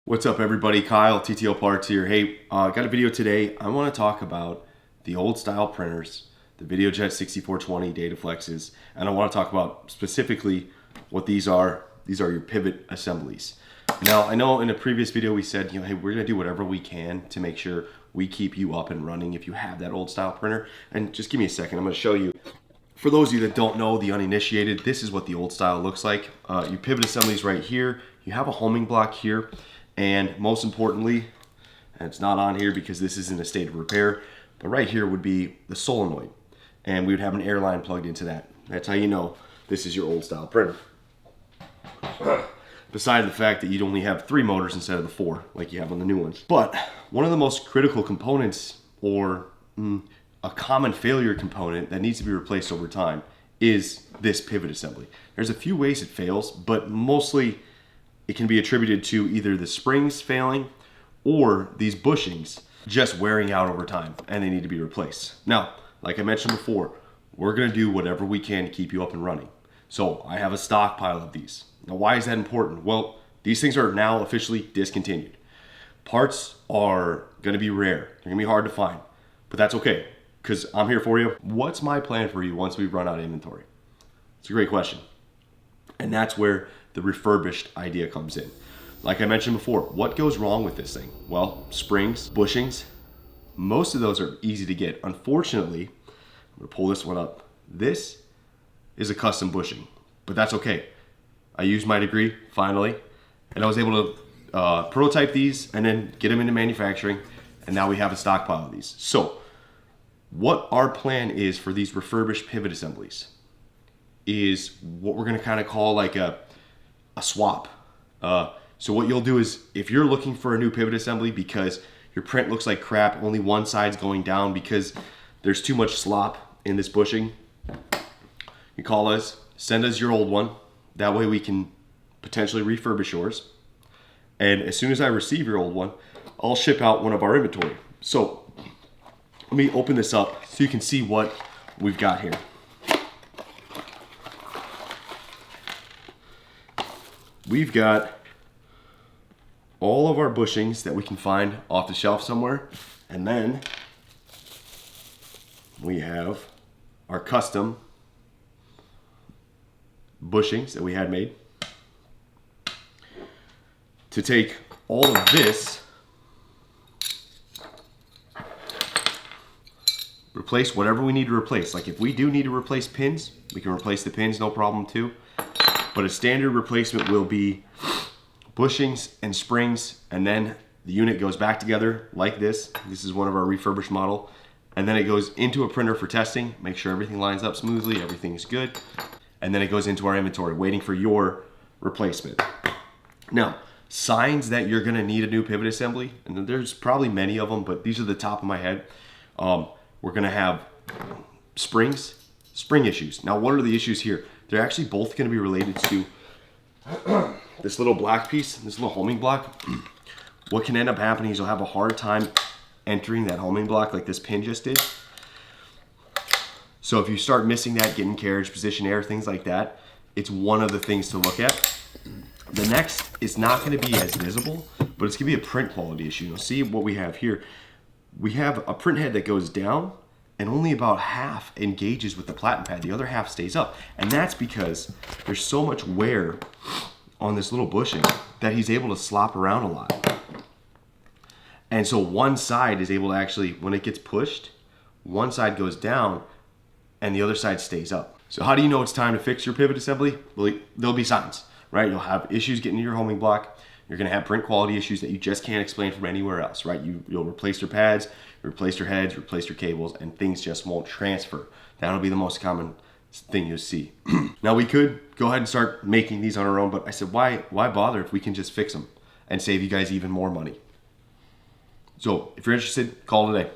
What's up everybody, Kyle, TTO Parts here. Hey, got a video today. I want to talk about the old style printers, the Videojet 6420 Dataflexes, and I want to talk about specifically what these are. These are your pivot assemblies. Now, I know in a previous video we said, hey, we're going to do whatever we can to make sure we keep you up and running if you have that old style printer. And just give me a second, I'm going to show you. For those of you that don't know, the uninitiated, this is what the old style looks like. Your pivot assemblies right here. You have a homing block here. And most importantly, and it's not on here because this is in a state of repair, but right here would be the solenoid. And we would have an air line plugged into that. That's how you know this is your old style printer. Beside the fact that you'd only have 3 motors instead of the 4 like you have on the new ones. But one of the most critical components, or a common failure component that needs to be replaced over time, is this pivot assembly. There's a few ways it fails, but mostly it can be attributed to either the springs failing or these bushings just wearing out over time and they need to be replaced. Now, like I mentioned before, we're gonna do whatever we can to keep you up and running. So I have a stockpile of these. Now, why is that important? Well, these things are now officially discontinued. Parts are gonna be rare. They're gonna be hard to find, but that's okay because I'm here for you. What's my plan for you once we run out of inventory? It's a great question. And that's where the refurbished idea comes in. Like I mentioned before, what goes wrong with this thing? Well, springs, bushings, most of those are easy to get. Unfortunately, I'm gonna pull this one up. This is a custom bushing, but that's okay. I used my degree finally, and I was able to prototype these and then get them into manufacturing, and now we have a stockpile of these. So what our plan is for these refurbished pivot assemblies is what we're gonna kind of call like a swap. So what you'll do is, if you're looking for a new pivot assembly because your print looks like crap, only one side's going down because there's too much slop in this bushing, you call us, send us your old one. That way we can potentially refurbish yours. And as soon as I receive your old one, I'll ship out one of our inventory. So let me open this up so you can see what we've got here. We've got all of our bushings that we can find off the shelf somewhere. And then we have our custom bushings that we had made. To take all of this, replace whatever we need to replace. Like if we do need to replace pins, we can replace the pins, no problem too. But a standard replacement will be bushings and springs, and then the unit goes back together like this. This is one of our refurbished model. And then it goes into a printer for testing, make sure everything lines up smoothly, everything is good. And then it goes into our inventory, waiting for your replacement. Now, signs that you're gonna need a new pivot assembly, and there's probably many of them, but these are the top of my head. We're gonna have spring issues. Now, what are the issues here? They're actually both going to be related to this little black piece, this little homing block. What can end up happening is you'll have a hard time entering that homing block like this pin just did. So if you start missing that, getting carriage position error, things like that, it's one of the things to look at. The next is not going to be as visible, but it's going to be a print quality issue. You'll see what we have here. We have a print head that goes down, and only about half engages with the platen pad. The other half stays up. And that's because there's so much wear on this little bushing that he's able to slop around a lot. And so one side is able to actually, when it gets pushed, one side goes down and the other side stays up. So how do you know it's time to fix your pivot assembly? Well, there'll be signs, right? You'll have issues getting to your homing block. You're gonna have print quality issues that you just can't explain from anywhere else, right? You'll replace your pads, replace your heads, replace your cables, and things just won't transfer. That'll be the most common thing you'll see. Now, we could go ahead and start making these on our own, but I said, why bother if we can just fix them and save you guys even more money? So if you're interested, call today.